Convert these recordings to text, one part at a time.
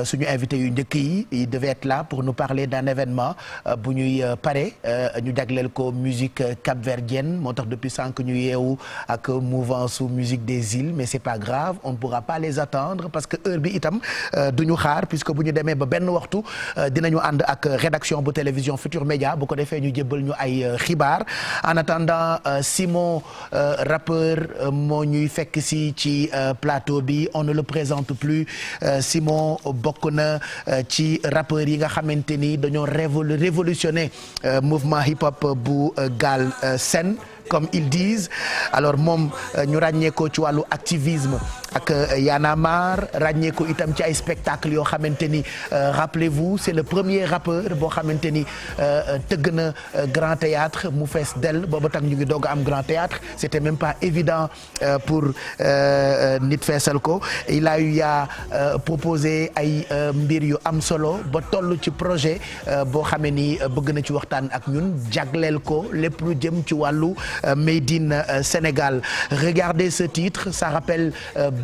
suñu invité yu njëkk yi il devait être là pour nous parler d'un événement bu ñuy pare ñu jagleel ko musique capverdienne moo tax depuis sànq ñu yeewu ak mouvance su musique des îles mais c'est pas grave on ne pourra pas les attendre parce que heure bi itam du ñu xaar puisque bu ñu demee ba benn waxtu dinañu ànd ak rédaction bu télévision Futur Média bu ko defee ñu jébbal ñu ay xibaar en attendant Simon rappeur moo ñuy fekk si ci plateau bi on ne le présente plus Simon bokk na ci rappeurs yi nga xamante ni dañoo révolutionner mouvement hip hop bu Galsen comme ils disent alors moom ñu ràññee ko ci wàllu activisme ak Y'en a marre ràññee ko itam ci ay spectacles yoo xamante ni rappelez-vous c'est le premier rappeur boo xamante ni tëgg na grand théâtre mu fees dell booba tax ñu ngi doog a am grand théâtre c'était même pas évident pour nit feesal ko il a eu à proposer ay mbir yu am solo ba toll ci projet boo xamee ni bëgg na ci waxtaan ak ñun jagleel ko lépp lu jëm ci wàllu Made in Sénégal. Regardez ce titre, ça rappelle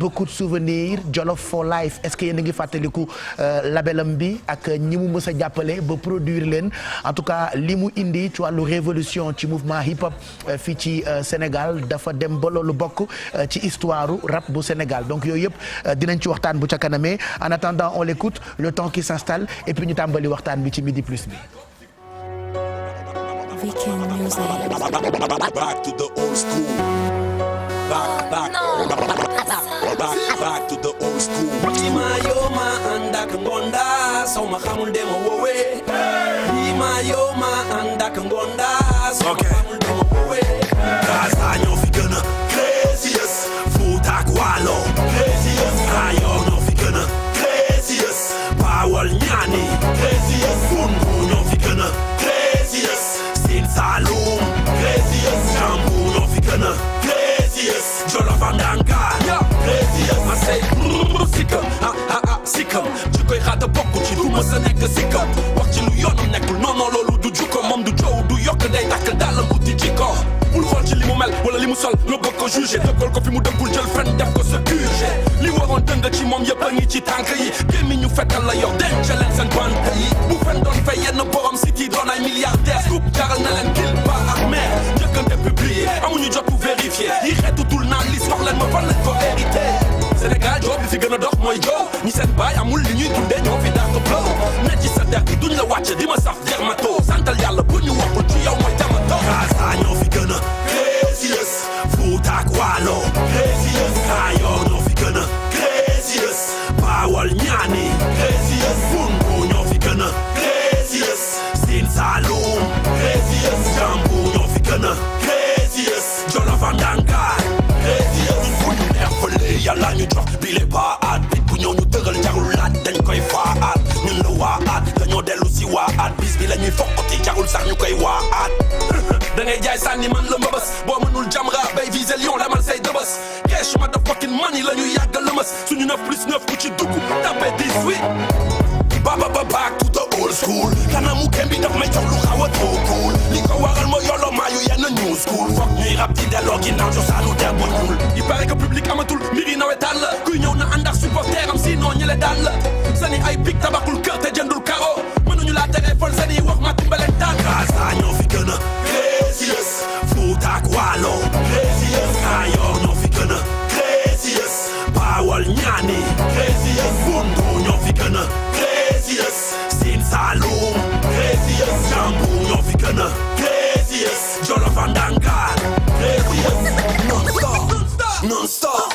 beaucoup de souvenirs. Jollof for Life est-ce que yéen a ngi fàttaliku labelam bi ak ñi mu mës a jàppale ba produire leen en tout cas li mu indi ci wàllu révolution ci mouvement hip hop fii ci Sénégal dafa dem ba loolu bokk ci histoire rap bu Sénégal donc yooyu yëpp dinañ ci waxtaan bu ca kanamee en attendant on l'écoute le temps qui s'installe et puis ñu tàmbali waxtaan bi ci Midi Plus bi. Weekend music. Back to the old school. Back to the old school. Ima yo ma andak ngonda, so ma xamul dema wowe. Ima yo ma andak ngonda, so ma xamul dema wowe. Gaza ñoo fi gën a craziest. Fuuta ak Waalo craziest. Ayo ñoo fi gën a craziest. Bawol ñaani craziest. Bundu ñoo fi gën a craziest. Sine Saloum craziest. Jambu ñoo fi gën a craziest. Jolof ak Ndangaan craziest. Ma say sikam sikam ci koy xaata bokk ci du ma sa nekk sikam wax ci lu yoonam nekkul non non loolu du jukko moom du coow du yokk day takk dàllam uti ci ko bul xool ci li mu mel wala li mu sol nga bëgg ko jugé dëggal ko fi mu dëggul jël fen def ko sa QG li waroon dëng ci moom yëpp a ngi ci tànk yi gémmi ñu fekkal la yor denc leen seen bante yi bu fen doon fay yenn borom city doon ay milliardaires scoop jaral na leen kil ba ak mer njëkkante publié amuñu jotu vérifié yi xeetu tul naan lis wax leen ma fan lañ ko hérité Sénégal job li fi gën a dox mooy jow ñi seen baay amul li ñuy dundee ñoo fi dàq blow ne ci sa der bi duñ la wàcce di ma saf dermato santal yàlla bu ñu waxul ci yow mooy tamato Gaza ñoo fi gën a craziest. Fuuta ak Waalo craziest. Ayo ñoo fi gën a craziest. Bawol ñaani craziest. Bundu ñoo fi gën a craziest. Sine Saloum craziest. Jambu ñoo fi gën a craziest. Jolof ak Ndangaan craziest. fu ñu neex fële yàlla ñu jox bile ba at bit bu ñëw ñu tëgal jarul laaj dañ koy faat ñun la waa at dañoo dellu si waa at bis bi la ñuy fokkati jarul sax ñu koy waa at da ngay jaay sànni man la mbëbës boo mënul jamra bay visé lion lamal say dëbës cash ma da fucking money la ñuy yàgg lëmës suñu 9+9 ku ci dugg tapé 18 back to the old school. Kanamu Kembi daf may jox lu xaw a trop cool. li ko waral mooy yolo maayu yenn new school. foog ñuy rap di delloo ginnaaw cosaanu der bu ñuul. il paraît que public amatul mbiri nawetaan la kuy ñëw na ànd ak supporter am sinon ñi le daan la sani ay pik tabaxul kër te jëndul karo mënuñu laa tere fol sani wax ma timbaleen taan Gaza ñoo fi gën a craziest. Fuuta ak Waalo craziest. Ayo ñoo fi gën a craziest. Bawol ñaani craziest. Bundu ñoo fi gën a craziest. Sine Saloum craziest. Jambu ñoo fi gën a craziest. Jolof ak Ndangaan craziest. Non stop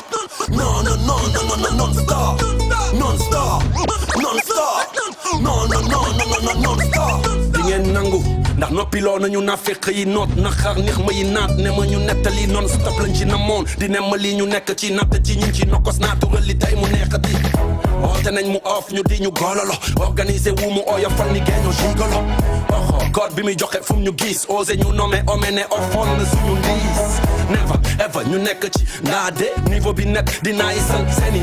non non non non non non stop non stop non stop non non non non non stop di ngeen nangu ndax noppiloo nañu nafiq yi noot na xar neex ma yi naat ne ma ñu nettali non stop lañ ci namoon di ne ma lii ñu nekk ci natt ci ñin ci nokkos naturel li tey mu neexati oote nañ mu off ñu di ñu gololo organiser wu mu ooya fal ni géeñoo gigolo oxo code bi muy joxe fu mu ñu gis osé ñu nommé omene offoon na suñu liis never ever ñu nekk ci ndaa de niveau bi net dinaa isal seeni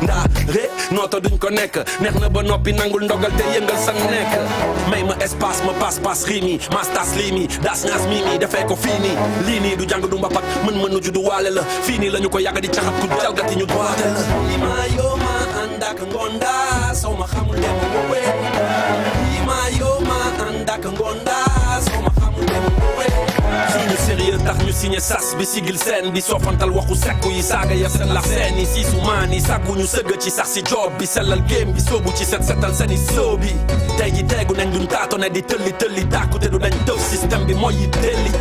ndaa re nooto duñ ko nekk neex na ba noppi nangul ndogal te yëngal sa nekk may ma espace ma passe rimi mastas limi das ñaas mimi defee ko fii nii lii nii du jàng du mbapat mën nu juddu waale la fii nii la ñu ko yàgg di caxat ku jalgati ñu doole la àndak ngonda soo ma xamul dem wowe yi ma yow ma àndak ngonda soo ma xamul dem wowe suñu sérieux tax ñu signé sas bi sigil seen bi soofantal waxu sekku yi saaga ya seen lax seen yi siisu maan yi sàggu ñu sëgg ci sax si job bi sellal game bi soobu ci setal seeni soo bi tey ji teegu nañ duñ taato ne di tëlli tàkku te du dañ tëf système bi mooy yi delli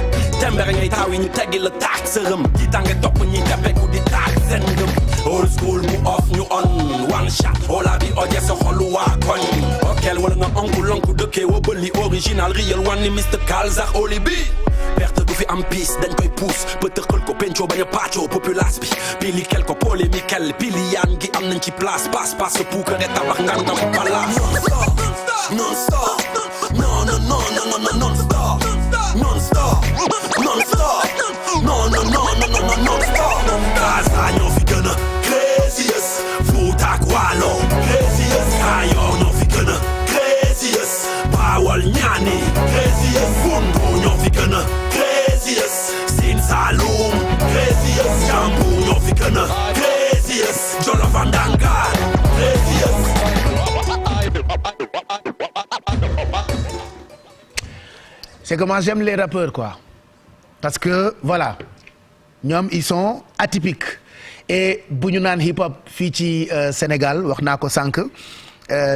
tembere ngay taaw yi ñu teggi la taak sërëm ji tànge topp ñi jabeku di taak seen ngëm old school mu off ñu on one shot ola bi oje sa xolu waa koñ okel wala nga onku lonku dëkkee wa bëli original real one ni Mr. Kalzak oli bi perte du fi am piis dañ koy puus pëtëxal ko pencoo bañ a paccoo populace bi pili kel ko polémique pili yaan gi am nañ ci place passe puukare tabax ngandam palaas non stop non non non non non non stop non stop non stop non non non non non non stop Gaza ñoo fi gën a craziest Fuuta ak Waalo craziest Kayoor ñoo fi gën a craziest Bawol Ñaani craziest Bundu ñoo fi gën a craziest Siin Saalum craziest Njambur ñoo fi gën a craziest Jolof ak Ndangaan craziest c'est que moi j'aime les rappeurs quoi parce que voilà ñoom ils sont atypiques et bu ñu naan hip hop fii ci Sénégal wax naa ko sànq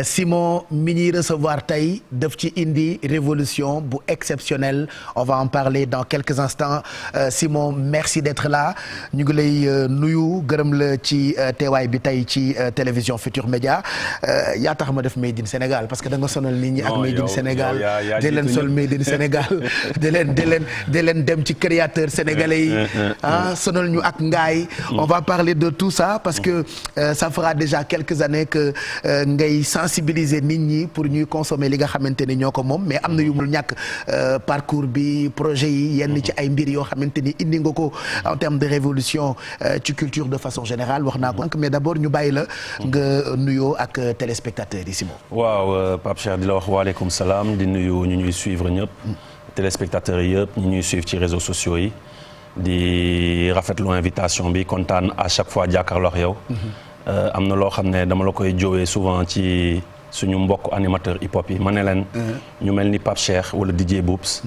Simon mi ñuy recevoir tey daf ci indi révolution bu exceptionnelle on va en parler dans quelques instants Simon merci d'être là ñu ngi lay nuyu gërëm la ci teewaay bi tey ci télévision Futur Média yaa tax ma def Made in Sénégal parce que da nga sonal nit ñi ak Made in Sénégal di leen sol Made in Sénégal di leen dem ci créateurs sénégalais yi sonal ñu ak ngaay on va parler de tout ça parce que ça fera déjà quelques années que ngay sensibiliser nit ñi pour ñuy consommer li nga xamante ni ñoo ko moom mais am na yu mul ñàkk parcours bi projet yi yenn ci ay mbir yoo xamante ni indi nga ko en termes de révolution ci culture de façon générale wax naa ko mais d'abord ñu bàyyi la nga nuyoo ak téléspectateurs yi Simon. waaw Pape Cheikh di la wax waaleykum salaam di nuyu ñu ñuy suivre ñëpp téléspectateurs yi yëpp ñu ñuy suivre ci réseaux sociaux yi di rafetlu invitation bi kontaan à chaque fois jàkkaarloo ak yow. am na loo xam ne dama la koy joowee souvent ci suñu mbokk animateur hip hop yi ma ne leen ñu mel ni Pape Cheikh wala DJ Boubs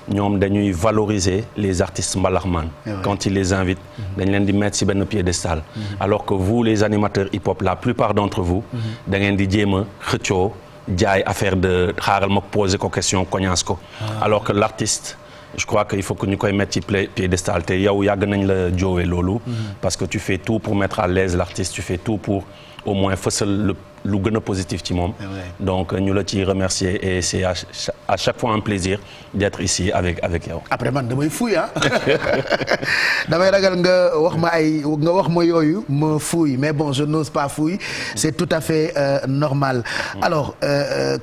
ñoom dañuy valoriser les artistes mbalaxmaan quand ils les invitent dañ leen di mettre ci benn piédestal alors que vous les animateurs hip hop la plupart d'entre vous da ngeen di jéem a xëccoo jaay affaire de xaaral ma poser ko question cognace ko alors que l'artiste je crois que il faut que ñu koy mettre ci piédestal te yow yàgg nañ la joowee loolu parce que tu fais tout pour mettre à l'aise l'artiste tu fais tout pour au moins fësal lu gën a positif ci moom donc ñu la ci remercier et c'est à chaque fois un plaisir d'être ici avec yow. après man damay fuuy damay ragal nga wax ma yooyu ma fuuy mais bon je n'ose pas fuuy c'est tout à fait normal alors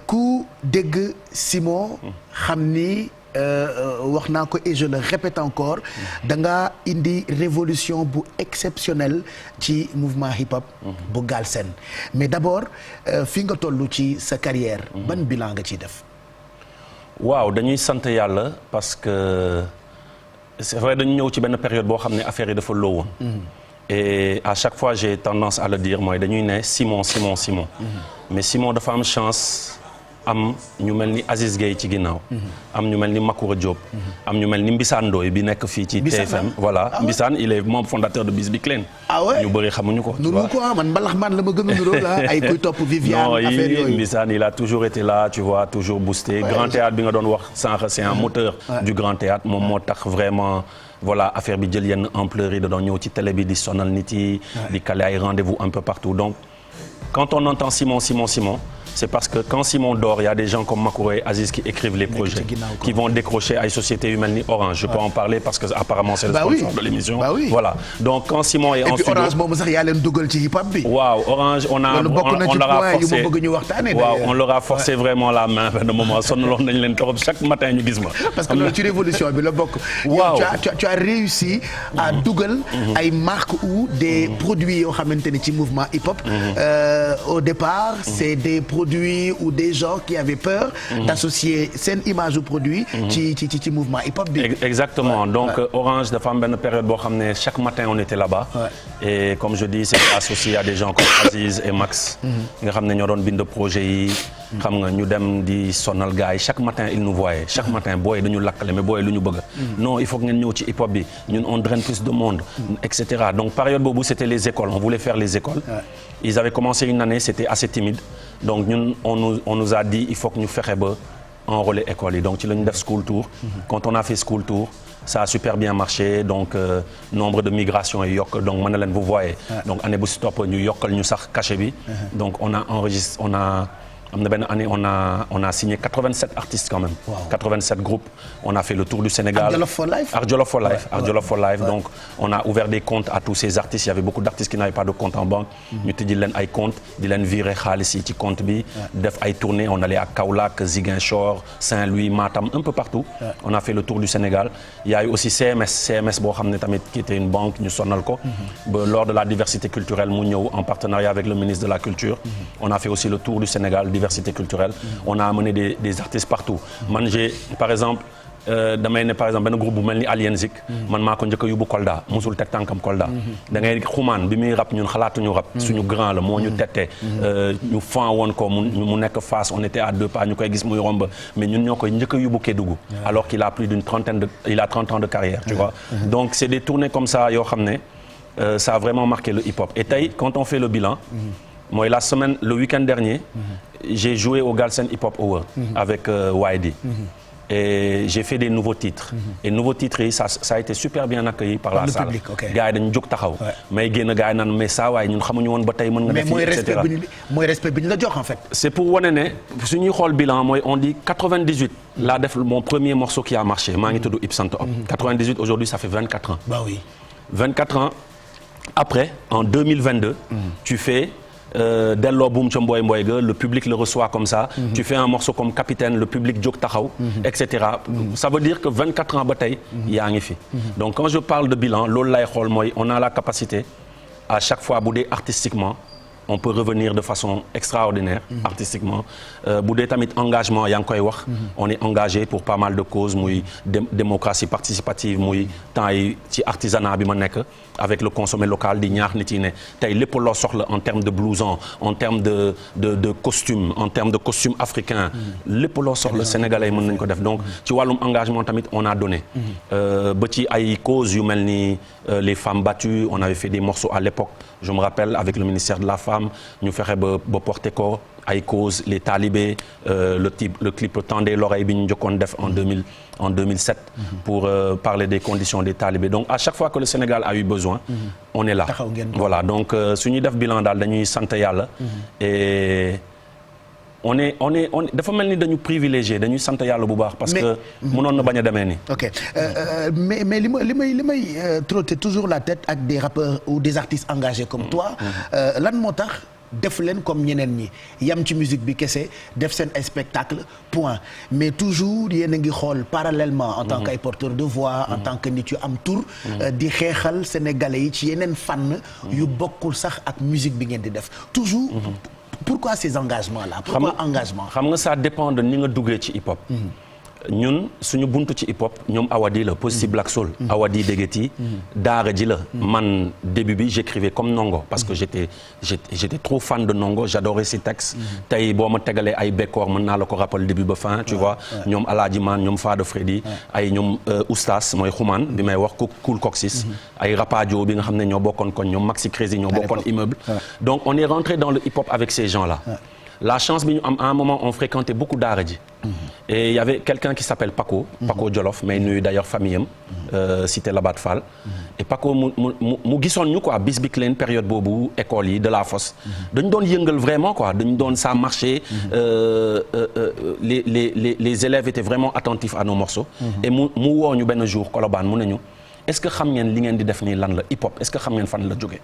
ku dégg Simon xam ni wax naa ko et je le répète encore da nga indi révolution bu exceptionnelle ci mouvement hip hop bu Galsen mais d'abord fi nga toll ci sa carrière ban bilan nga ciy def. waaw dañuy sant yàlla parce que c'est vrai dañu ñëw ci benn période boo xam ne affaire yi dafa loo woon et à chaque fois j'ai tendance à le dire mooy dañuy ne Simon mais Simon dafa am chance am ñu mel ni Aziz Gueye ci ginnaaw am ñu mel ni Makoura Diop am ñu mel ni Mbissane Ndoye bi nekk fii ci TFM voilà Mbissane il est membre fondateur de Bis Bi Clean ñu bëri xamuñu ko nuru ko man mbalax man la ma gën a nuroo la ay kuy topp Viviane affaire yooyu Mbissane il a toujours été là tu vois toujours boosté Grand Théâtre bi nga doon wax sànq c'est un moteur du Grand Théâtre moom moo tax vraiment voilà affaire bi jël yenn ampleur yi da doon ñëw ci télé bi di sonal nit yi di caler ay rendez-vous un peu partout donc quand on entend Simon c'est parce que quand Simon dort il y a des gens comme Makoura et Aziz qui écrivent les projets qui vont décrocher ay sociétés yu mel ni Orange je peux en parler parce que apparemment c'est le sponsor de l'émission voilà donc quand Simon est en studio et puis Orange moom sax yaa leen dugal ci hip hop bi waaw Orange on leur a forcé vraiment la main benn moment sonnaloon nañ leen trop chaque matin ñu gis ma parce que loolu ci révolution bi la bokk waaw tu as réussi à dugal ay marques ou des produits yoo xamante ni ci mouvement hip hop au départ c'est des produits produits ou des gens qui avaient peur d'associer seen image au produit ci mouvement hip-hop bi. Exactement. Donc Orange dafa am benn période boo xam ne chaque matin on était là-bas. Et comme je dis c'est associé à des gens comme Aziz et Max. nga xam ne ñoo doon bind projet yi. xam nga ñu dem di sonal gars yi chaque matin ils nous voyaient chaque matin booy dañu lakkale mais booy lu ñu bëgg. non il faut que ngeen ñëw ci hip-hop bi ñun on draine plus de monde. etc. Donc période boobu c'était les écoles on voulait faire les écoles. Ils avaient commencé une année c'était assez timide donc ñun on nous a dit il faut que ñu fexe ba enrôler école yi donc ci la ñu def school tour. Quand on a fait school tour ça a super bien marché donc nombre de migrations yi yokk donc mën na leen vous voyez. donc année bu si topp ñu yokkal ñu sax cachet bi. donc on a enregistré am na benn année on a signé 87 artistes quand même. Wow. 87 groupes on a fait le tour du Sénégal. Art Jolof for Life. Art Jolof for Life. Art Jolof for Life. Donc on a ouvert des comptes à tous ces artistes il y avait beaucoup d'artistes qui n'avaient pas de compte en banque. ñu tijji leen ay comptes di leen virer xaalis yi ci compte bi. def ay tournées on allait à Kaolack Ziguinchor Saint-Louis Matam un peu partout. on a fait le tour du Sénégal. il y a eu aussi CMS boo xam ne tamit qui était une banque ñu sonal ko. ba lors de la diversité culturelle mu ñëw en partenariat avec le ministre de la Culture. on a fait aussi le tour du Sénégal. Diversité culturelle. On a amené des artistes partout. Man j'ai par exemple damay ne par exemple benn groupe bu mel ni Alienzik. man maa ko njëkk a yóbbu Kolda musul teg tànkam Kolda. da ngay xumaan bi muy rap ñun xalaatuñu rap. suñu grand la moo ñu tette. ñu fan woon ko mu nekk face on était à 2 pas ñu koy gis muy romb mais ñun ñoo koy njëkk a yóbbu Kédougou. alors qu'il a plus d'une trentaine il a 30 ans de carrière tu vois. donc c'est des tournées comme ça yoo xam ne ça a vraiment marqué le hip-hop et tey quand on fait le bilan. mooy la semaine le week-end dernier. j'ai joué au Galsen Hip Hop Award. avec YD. et j'ai fait des nouveaux titres. et nouveaux titres yi ça a été super bien accueilli par la salle. gars yi dañu jóg taxaw. may génn gars yi naan mais saa waay ñun xamuñu woon ba tey mën nga def et cetera mooy respect bi ñu la jox en fait. c'est pour wane ne suñuy xool bilan mooy on dit 98 laa def mon premier morceau qui a marché maa ngi tudd Ipsant Hop. 98 aujourd'hui ça fait 24 ans. bah oui. 24 ans après en 2022. tu fais. delloo buum ca mboy mboy ga le public le reçoit comme ça. tu fais un morceau comme Capitaine le public jóg taxaw. et cetera ça veut dire que 24 ans ba tey. yaa ngi fi. donc quand je parle de bilan loolu lay xool mooy on a la capacité à chaque fois bu dee artistiquement on peut revenir de façon extraordinaire. artistiquement bu dee tamit engagement yaa ngi koy wax. on est engagé pour pas mal de causes muy démocratie participative muy temps yi ci artisanat bi ma nekk. avec le consommé local di ñaax nit yi ne tey lépp loo soxla en termes de blouson en termes de costume en termes de costume africain. lépp loo soxla sénégalais yi mën nañu ko def donc ci wàllum engagement tamit on a donné. ba ci ay causes yu mel ni les femmes battues on avait fait des morceaux à l'époque je me rappelle avec le ministère de la femme ñu fexe ba porter ko ay causes les talibés le clip Tendez l'oreille bi ñu njëkkoon def en 2007 pour parler des conditions des talibés donc à chaque fois que le Sénégal a eu besoin on est là voilà donc suñuy def bilan daal dañuy sant yàlla et on est dafa mel ni dañu privilégié dañuy sant yàlla bu baax parce que mënoon na bañ a demee nii. ok mais li may trotter toujours la tête ak des rappeurs ou des artistes engagés comme toi lan moo tax def leen comme ñeneen ñi yam ci musique bi kese def seen ay spectacle point mais toujours yéen a ngi xool parallèlement en tant qu'ay porteur de voix en tant que nit yu am tour di xeexal sénégalais yi ci yeneen fànn yu bokkul sax ak musique bi ngeen di def toujours pourquoi ces engagements là pourquoi engagement xam nga ça dépend de ni nga duggee ci hip hop ñun suñu buntu ci hip hop ñoom Awadi la Positive Black Soul Awadi Degeti daara ji la man début bi j'écrivais comme Nongo parce que j'étais trop fan de Nongo j'adorais ses textes tey boo ma tegalee ay bekkoor mën naa la ko rappel début ba fin tu vois ñoom Alaaji Man ñoom Fada Freddy ay ñoom Oustas mooy xumaan bi may wax Cool Coxis ay Rapadio bi nga xam ne ñoo bokkoon koñ ñoom Maxi Crazy ñoo bokkoon immeuble donc on est rentré dans le hip hop avec ces gens là la chance bi ñu am à un moment on fréquentait beaucoup daara ji et il y avait quelqu'un qui s'appelle Paco Jolof mais nuyu d'ailleurs famille am cité Labat Fall et Paco mu gisoon ñu quoi bis bi leen période boobu école yi de la fosse dañu doon yëngal vraiment quoi dañu doon ça marchait les élèves étaient vraiment attentifs à nos morceaux et mu woo ñu benn jour Colobane mu ne ñu est-ce que xam ngeen li ngeen di def nii lan la hip hop est-ce que xam ngeen fan la jógee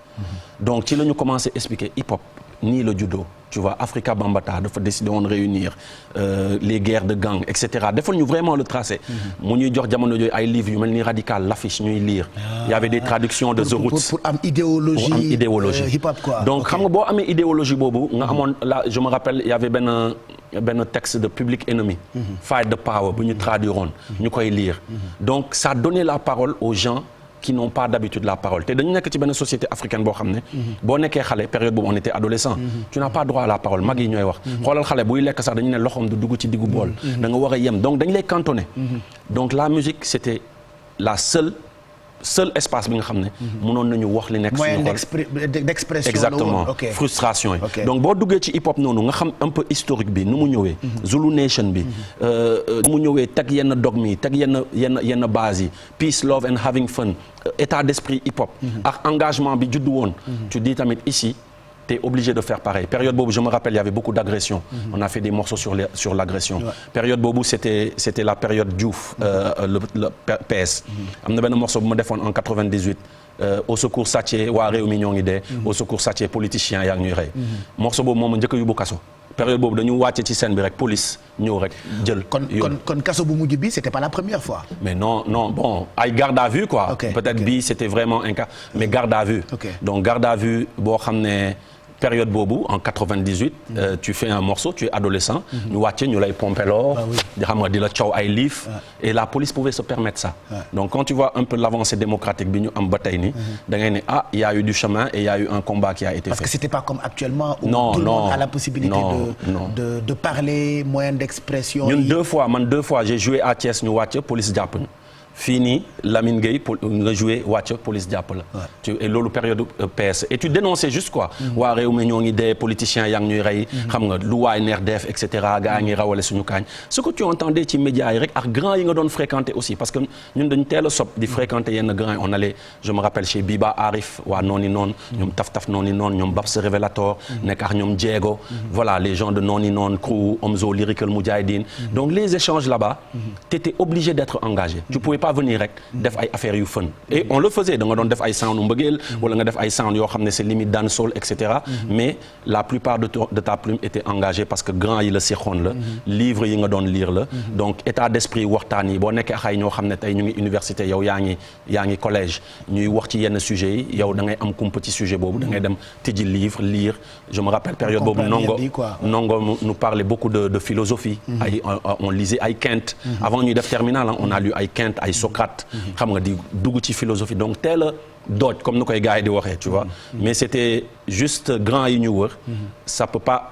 donc ci la ñu commencé expliquer hip hop nii la juddoo tu vois Africa Bambaataa dafa décidé woon réunir les guerres de gang et cetera defal ñu vraiment le tracé. mu ñuy jox jamono jooyu ay livres yu mel ni Radical l'affiche ñuy lire. il y avait des traductions de The Roots. pour am idéologie hip hop quoi. donc xam nga boo amee idéologie boobu nga amoon là je me rappelle il y avait benn texte de Public Enemy. Fight the Power bu ñu traduire woon ñu koy lire. donc ça donnait la parole aux gens. qui n'ont pas d'habitude la parole te dañu nekk ci benn société africaine boo xam ne boo nekkee xale période boobu on était adolescent tu n'as pas droit à la parole mag yi ñooy wax xoolal xale buy lekk sax dañu ne loxoom du dugg ci diggu bool da nga war a yem donc dañu lay cantonné donc la musique c'était la seul espace bi nga xam ne mënoon nañu wax li nekk suñu xol d'expression exactement frustration yi donc boo duggee ci hip hop noonu nga xam un peu historique bi nu mu ñëwee Zulu Nation bi nu mu ñëwee teg yenn dogme yi teg yenn base yi peace love and having fun état d'esprit hip hop ak engagement bi juddu woon tu dis tamit ici t'es obligé de faire pareil période boobu je me rappelle il y avait beaucoup d'agressions on a fait des morceaux sur l'agression période boobu c'était la période Diouf le PS am na benn morceau bu ma defoon en 98 au secours Sathié waa réew mi ñoo ngi dee au secours Sathié politiciens yaa ngi ñuy rey morceau boobu moom a njëkk a yóbbu kaso période boobu dañu wàcce ci scène bi rek police ñëw rek jël kon kaso bu mujj bi c'était pas la première fois mais non bon ay garde à vue quoi peut-être bii c'était vraiment un cas mais garde à vue donc garde à vue boo xam ne période boobu en 98 tu fais un morceau tu es adolescent ñu wàcce ñu lay pompeloo di xam nga di la coow ay liif et la police pouvait se permettre ça donc quand tu vois un peu l'avancée démocratique bi ñu am ba tey ni da ngay ne il y a eu du chemin et il y a eu un combat qui a été fait parce que c'était pas comme actuellement où tout le monde a la possibilité de parler moyen d'expression ñun deux fois j'ai joué à Thiès ñu wàcc police jàpp ñu fii nii Lamine Gueye nga joué wàcc police jàpp la et loolu période PS et tu dénonçais juste quoi waa réew mi ñoo ngi dee politiciens yaa ngi ñuy rey xam nga lu waay neex def et cetera gaa ngi rawale suñu kaañ ce que tu entendais ci médias yi rek ak grand yi nga doon fréquenter aussi parce que ñun dañu teel a sob di fréquenter yenn grand yi on allait je me rappelle chez Biba Arif waa nooni noon ñoom taf nooni noon ñoom Babs Révélateur nekk ak ñoom Diego voilà les gens de nooni noon crew Omzo Lyrical Moudjahidine donc les échanges là-bas t'étais obligé d'être engagé tu pouvais pas venir rek def ay affaires yu fun et on le faisait da nga doon def ay sound mbëggeel wala nga def ay sound yoo xam ne c'est limite dancehall et cetera mais la plupart de ta plume était engagée parce que grand yi la seexoon la livre yi nga doon lire la donc état d'esprit waxtaan yi boo nekkee ak ay ñoo xam ne tey ñu ngi université yow yaa ngi collège ñuy wax ci yenn sujets yi yow da ngay am kumpa ci sujet boobu da ngay dem tijji livre lire je me rappelle période boobu Nongo nous parlait beaucoup de philosophie on lisait ay Kant avant ñuy def terminal on a lu ay Kant ay Socrate xam nga di dugg ci philosophie donc teel a dooj comme ni koy gars yi di waxee tu vois mais c'était juste grand yi ñu wër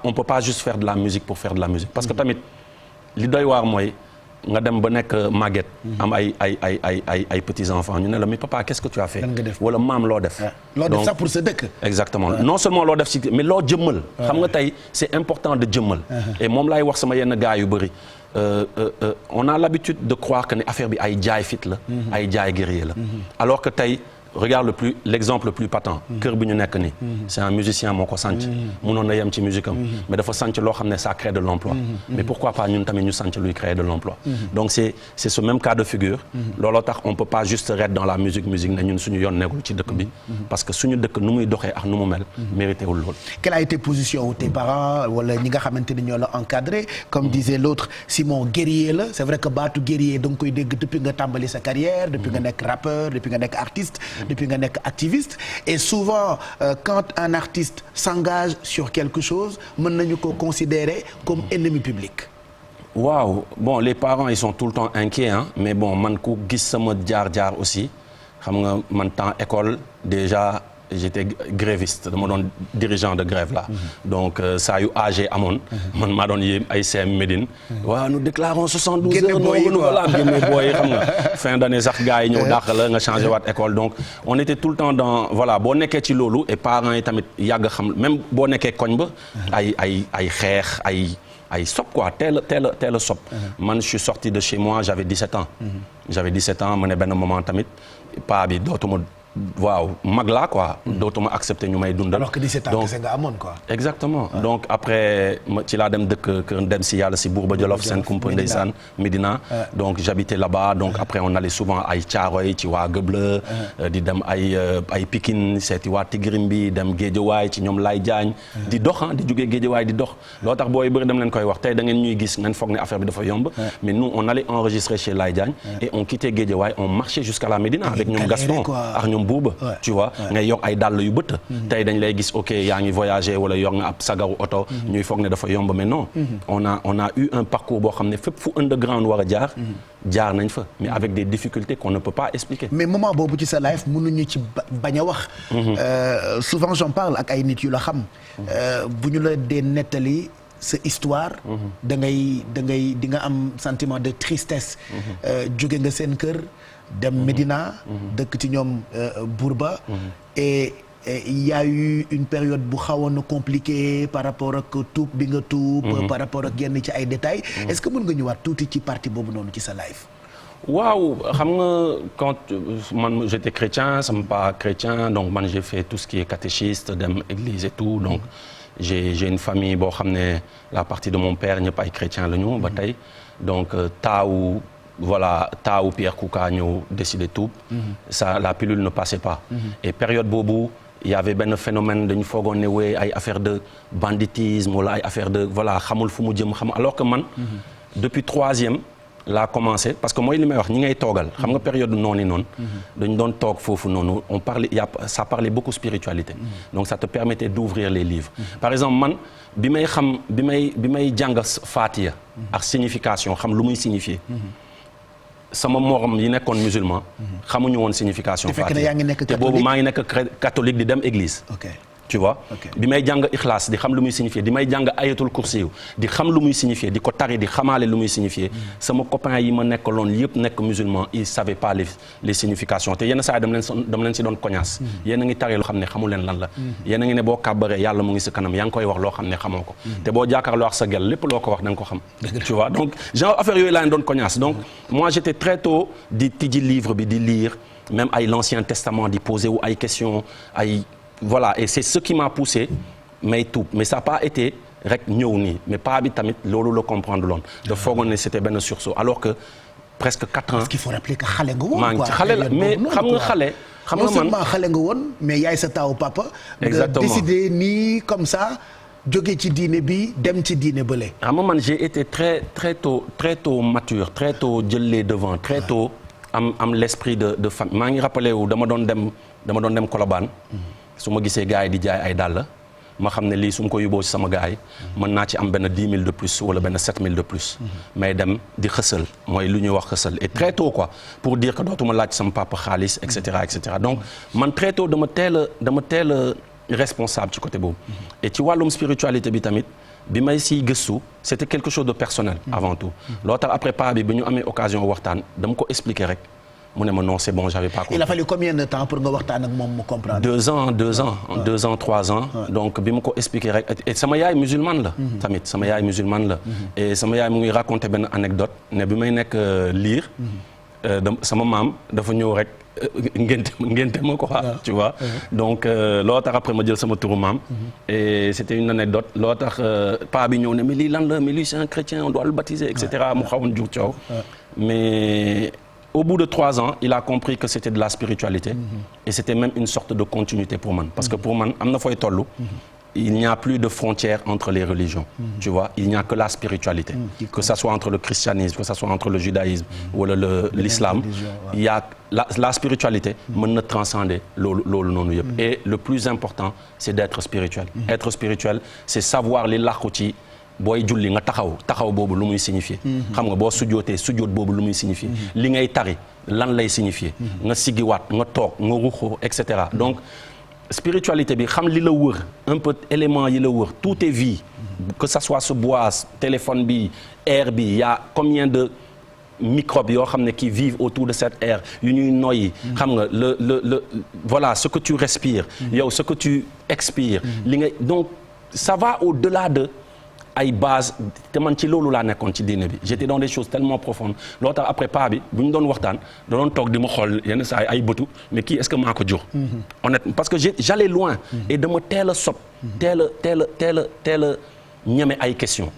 on peut pas juste faire de la musique pour faire de la musique parce que tamit li doy waar mooy nga dem ba nekk màgget am ay petits enfants ñu ne la mais papa qu'est-ce que tu as fait wala maam loo def ça pour sa dëkk exactement non seulement loo def ci mais loo jëmmal xam nga tey c'est important de jëmmal et moom laay wax sama yenn gars yu bëri on a l'habitude de croire que ne affaire bi ay jaay fit la ay jaay guerrier la alors que tey regarde l'exemple le plus patent kër bi ñu nekk nii c'est un musicien moo ko sanc mënoon na yem ci musique am mais dafa sanc loo xam ne ça crée de l'emploi mais pourquoi pas ñun tamit ñu sanc luy créer de l'emploi donc c'est ce même cas de figure looloo tax on peut pas juste rester dans la musique ne ñun suñu yoon nekkul ci dëkk bi parce que suñu dëkk nu muy doxee ak nu mu mel mérité wul lool. Quelle a été position wu tes parents wala ñi nga xamante ni ñoo la encadré comme disait l'autre Simon guerrier la c'est vrai que baatu guerrier da nga koy dégg depuis nga tàmbali sa carrière depuis nga nekk rappeur depuis nga nekk artiste depuis nga nekk activiste et souvent quand un artiste s'engage sur quelque chose mën nañu ko considérer comme ennemi public. waaw bon les parents ils sont tout le temps inquiets hein mais bon man ku gis sama jaar aussi xam nga man temps école déjà j'étais gréviste dama doon dirigeant de grève là donc saa yu AG amoon man maa doon yéem ay CM Médine waaw nous déclarons 72 heures non voilà génne booy xam nga fin d'année sax gars yi ñëw dàq la nga changé waat école donc on était tout le temps dans voilà boo nekkee ci loolu et parents yi tamit yàgg xam même boo nekkee koñ ba ay xeex ay sob quoi teel a sob man je suis sorti de chez moi j'avais 17 ans ma ne benn moment tamit paa bi waaw mag laa quoi. dootuma accepter ñu may dundal. alors que 17 ans kese nga amoon quoi. exactement donc après ci laa dem dëkk kër dem si yàlla si Bourba Jolof seen kumpa ndeysaan Médina donc j'habitais là-bas donc après on allait souvent ay Thiaroye ci waa Gëble di dem ay Pikine seeti waa Tigrim bi dem Géejawaay ci ñoom Laye Diagne di dox di jógee Géejawaay di dox loo tax booy bëri dem leen koy wax tey da ngeen ñuy gis ngeen foog ne affaire bi dafa yomb mais nous on allait enregistrer chez Laye Diagne et on quittait Géejawaay on marchait jusqu'à la Médina avec ñoom Gaston ak ñoom Bouba tu vois ngay yor ay dàll yu bëtt tey dañ lay gis ok yaa ngi voyager wala yor nga ab sagaru oto ñuy foog ne dafa yomb mais non on a eu un parcours boo xam ne fépp fu underground war a jaar nañ fa mais avec des difficultés qu'on ne peut pas expliquer. mais moment boobu ci sa life mënuñu ci bañ a wax. souvent j'en parle ak ay nit yu la xam. bu ñu la dee nettali sa histoire. da ngay di nga am sentiment de tristesse. jóge nga seen kër dem Médina. dëkk ci ñoom Bourba. et il y a eu une période bu xawoon na compliquée par rapport ak tuub bi nga tuub. par rapport ak yenn ci ay détails. est-ce que mën nga ñëwaat tuuti ci partie boobu noonu ci sa life. waaw xam nga quand man j'étais chrétien sama pas chrétien donc man j'ai fait tout ce qui est catéchiste dem église et tout donc j'ai une famille boo xam ne la partie de mon père ñëpp ay chrétiens la ñu ba tey donc taawu Pierre Kouka ñëw décider tuub ça la pilule ne passait pas et période boobu il y avait benn phénomène dañu foogoon ne wéy ay affaire de banditisme wala ay affaire de voilà xamul fu mu jëm xam alors que man depuis troisième laa commencé parce que mooy li may wax ñi ngay toogal xam nga période noonu dañu doon toog foofu noonu on parlait ça parlait beaucoup spiritualité donc ça te permettait d'ouvrir les livres par exemple man bi may jàng Fatiha ak signification xam lu muy signifier sama morom yi nekkoon musulman xamuñu woon signification Fatiha te boobu maa ngi nekk catholique di dem église tu vois bi may jàng Ikhlas di xam lu muy signifier di may jàng ayatul kursiyu di xam lu muy signifier di ko tari di xamaale lu muy signifier sama copain yi ma nekkaloon yëpp nekk musulman ils savaient pas les significations te yenn saa yi dama leen si doon cognasse yéen a ngi tari loo xam ne xamu leen lan la yéen a ngi ne boo kàbbaree yàlla mu ngi si kanam yaa ngi koy wax loo xam ne xamoo ko te boo jàkkaarloo ak sa gel lépp loo ko wax da nga ko xam tu vois donc genre affaire yooyu laa leen doon cognasse donc moi j'étais très tôt di tijji livre bi di lire même ay l'Ancien Testament di poser wu ay questions voilà et c'est ce qui m'a poussé may tuub mais ça n'a pas été rek ñëw nii mais pas bi tamit loolu la comprendre loon de foogoon ne c'était benn sursaut alors que presque 4 ans. parce qu'il faut rappeler que xale nga woon maa ngi ci xale la mais xam nga xale. xam nga man non seulement xale nga woon mais yaay sa taawu papa. exactement nga décidé nii comme ça jóge ci diine bi dem ci diine bële. xam nga man j'ai été très tôt mature très tôt jël les devants très tôt am l'esprit de famille maa ngi rappelé wu dama doon dem Colobane. su ma gisee gars yi di jaay ay dàll ma xam ne lii su ma ko yóbboo ci sama gars yi mën naa ci am benn 10 000 de plus wala benn 7 000 de plus mais dem di xësal mooy lu ñuy wax xësal et très tôt quoi pour dire que dootuma laaj sama papa xaalis et cetera donc man très tôt dama teel a responsable ci côté boobu et ci wàllum spiritualité bi tamit bi may siy gëstu c'était quelque chose de personnel avant tout loo tax après pas bi ñu amee occasion waxtaan dama ko expliquer rek mu ne ma non c'est bon j'avais pas compris. Il a fallu combien de temps pour nga waxtaan ak moom mu comprendre. 2 ans 3 ans. donc bi ma ko expliquer rek et sama yaay musulmane la. tamit sama yaay musulmane la. et sama yaay mu ngi raconter benn anecdote ne bi may nekk liir. sama maam dafa ñëw rek ngénte ma ko tu vois. donc loo tax après ma jël sama turu maam. et c'était une anecdote loo tax paa bi ñëw ne mais lii lan la mais lui c'est un chrétien on doit le baptiser et cetera mu xawoon jur coow mais. Au bout de 3 ans, il a compris que c'était de la spiritualité et c'était même une sorte de continuité pour man. Parce que pour man, am na fooy tollu, il n'y a plus de frontières entre les religions. Tu vois, il n'y a que la spiritualité. Que ça soit entre le christianisme, que ça soit entre le judaïsme ou l'islam, il y a la spiritualité mën na transcender loolu noonu yëpp. Et le plus important, c'est d'être spirituel. Être spirituel, c'est savoir li làqu ci booy julli nga taxaw boobu lu muy signifier xam nga boo sujjootee sujjoot boobu lu muy signifier li ngay tari lan lay signifier nga siggiwaat nga toog nga ruxoo et cetera donc spiritualité bi xam li la wër un peu élément yi la wër tout est vie que ça soit ce bois téléphone bi air bi y a combien de microbes yoo xam ne qui vivent autour de cette air yu ñuy noyyi xam nga le voilà ce que tu respires yow ce que tu expires li nga donc ça va au-delà de ay base te man ci loolu laa nekkoon ci diine bi j'étais dans des choses tellement profondes loolu tax après pas bi bu ñu doon waxtaan da doon toog di ma xool yenn saa ay bëtu mais kii est-ce que maa ko jur honnêtement parce que j'allais loin et dama teel a sob teel a ñeme ay questions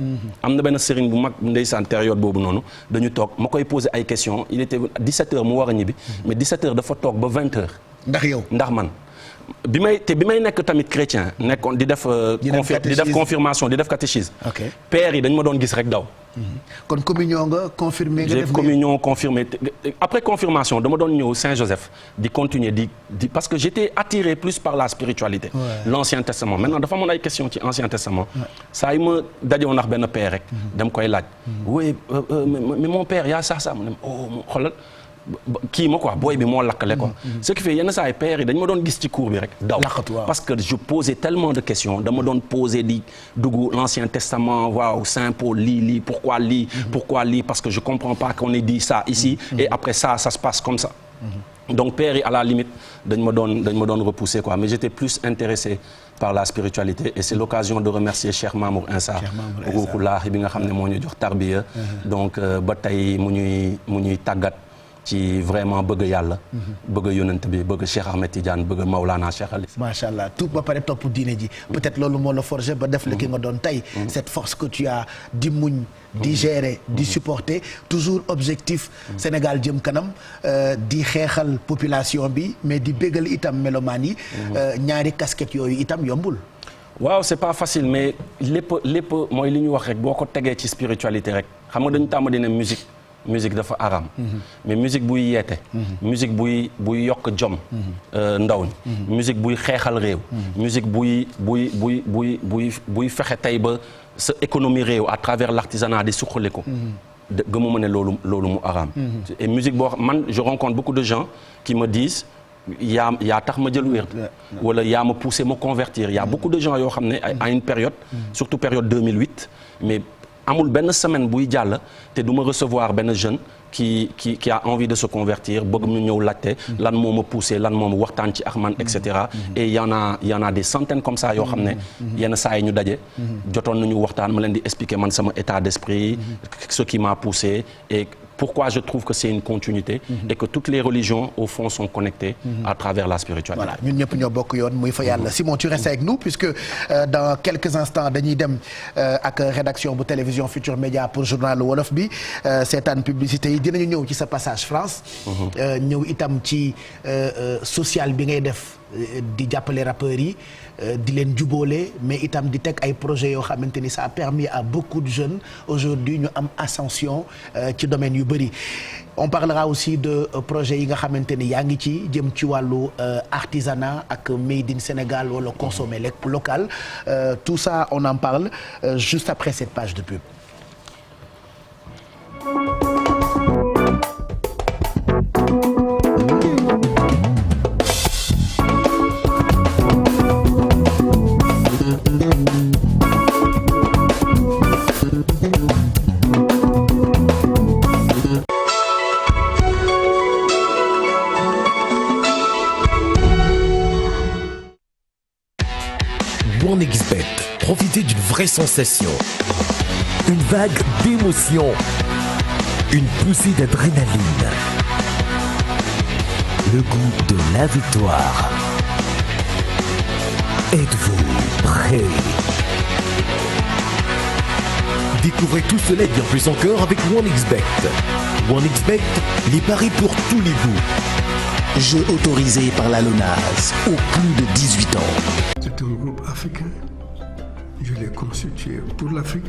am na benn sëriñ bu mag ndeysaan période boobu noonu dañu toog ma koy poser ay questions il était 17h mu war a ñibbi mais 17h dafa toog ba 20h ndax yow ndax man bi may nekk tamit chrétien nekkoon di def confirmation di def catéchisme père yi dañ ma doon gis rek daw kon communion nga confirmé nga def communion confirmé après confirmation dama doon ñëw Saint-Joseph di continuer di parce que j'étais attiré plus par la spiritualité l'Ancien Testament maintenant dafa amoon ay questions ci Ancien Testament saa yi ma dajewoon ndax benn père rek dem koy laaj oui mais mon père yaa ça mu ne oh xoolal kii ma quoi booy bi moo lakkale quoi ce qui fait yenn saa yi père yi dañ ma doon gis ci cours bi rek daw parce que je posais tellement de questions dama doon poser di dugg l'Ancien Testament waaw Saint Paul lii pourquoi lii parce que je comprends pas qu'on ait dit ça ici et après ça se passe comme ça donc père yi à la limite dañ ma doon repousser quoi mais j'étais plus intéressé par la spiritualité et c'est l'occasion de remercier Cheikh Mamour Insa ruuxulaahi bi nga xam ne moo ñu jox tarbiya donc ba tey mu ñuy tàggat ci vraiment bëgg yàlla bëgg yonent bi bëgg Cheikh Ahmed Tidiane bëgg Maulana Cheikh Ali macha allah tout ba pare topp diine ji peut-être loolu moo la forger ba def la ki nga doon tey cette force que tu as di muñ di gérer di supporter toujours objectif Sénégal jëm kanam di xeexal population bi mais di bégal itam mélomanes yi ñaari casquette yooyu itam yombul waaw c'est pas facile mais lépp mooy li ñu wax rek boo ko tegee ci spiritualité rek xam nga dañu tàmm di ne musique dafa aram mais musique buy yeete musique buy yokk jom ndaw ñi musique buy xeexal réew musique buy fexe tey ba sa économie réew à travers l'artisanat di suqali ko gëmuma ne loolu mu aram et musique boo xam man je rencontre beaucoup de gens qui me disent yaa tax ma jël wér wala yaa ma poussé ma convertir y a beaucoup de gens yoo xam ne à une période surtout période 2008 mais amul benn semaine buy jàll te du ma recevoir benn jeune qui a envie de se convertir bëgg mu ñëw laajte lan moo ma poussé lan moo ma waxtaan ci ak man et cetera et y en a des centaines comme ça yoo xam ne yenn saa yi ñu daje jotoon nañu waxtaan ma leen di expliquer man sama état d'esprit ce qui m'a poussé et pourquoi je trouve que c'est une continuité et que toutes les religions au fond sont connectées à travers la spiritualité. Voilà ñun ñëpp ñoo bokk yoon muy fa yàlla. Simon, tu restes avec nous puisque dans quelques instants dañuy dem ak rédaction bu télévision Futur Média pour journal wolof bi seetaan publicité yi dinañu ñëw ci sa passage France. ñëw itam ci social bi ngay def di jàppale rappeurs yi. di leen jubóole mais itam di teg ay projets yoo xamante ni ça a permis à beaucoup de jeunes aujourd'hui ñu am ascension ci domaine yu bëri. On parlera aussi de projets yi nga xamante ni yaa ngi ci jëm ci wàllu artisanat ak made in Sénégal wala consommer local tout ça on en parle juste après cette page de pub. OneXBet, profitez d'une vraie sensation, une vague d'émotion, une poussée d'adrénaline, le goût de la victoire. Êtes-vous prêts? Découvrez tout cela et bien plus encore avec OneXBet. OneXBet, les paris pour tous les goûts. Jeu autorisé par la LONASE aux plus de 18 ans. C'est un groupe africain. Je l'ai constitué pour l'Afrique.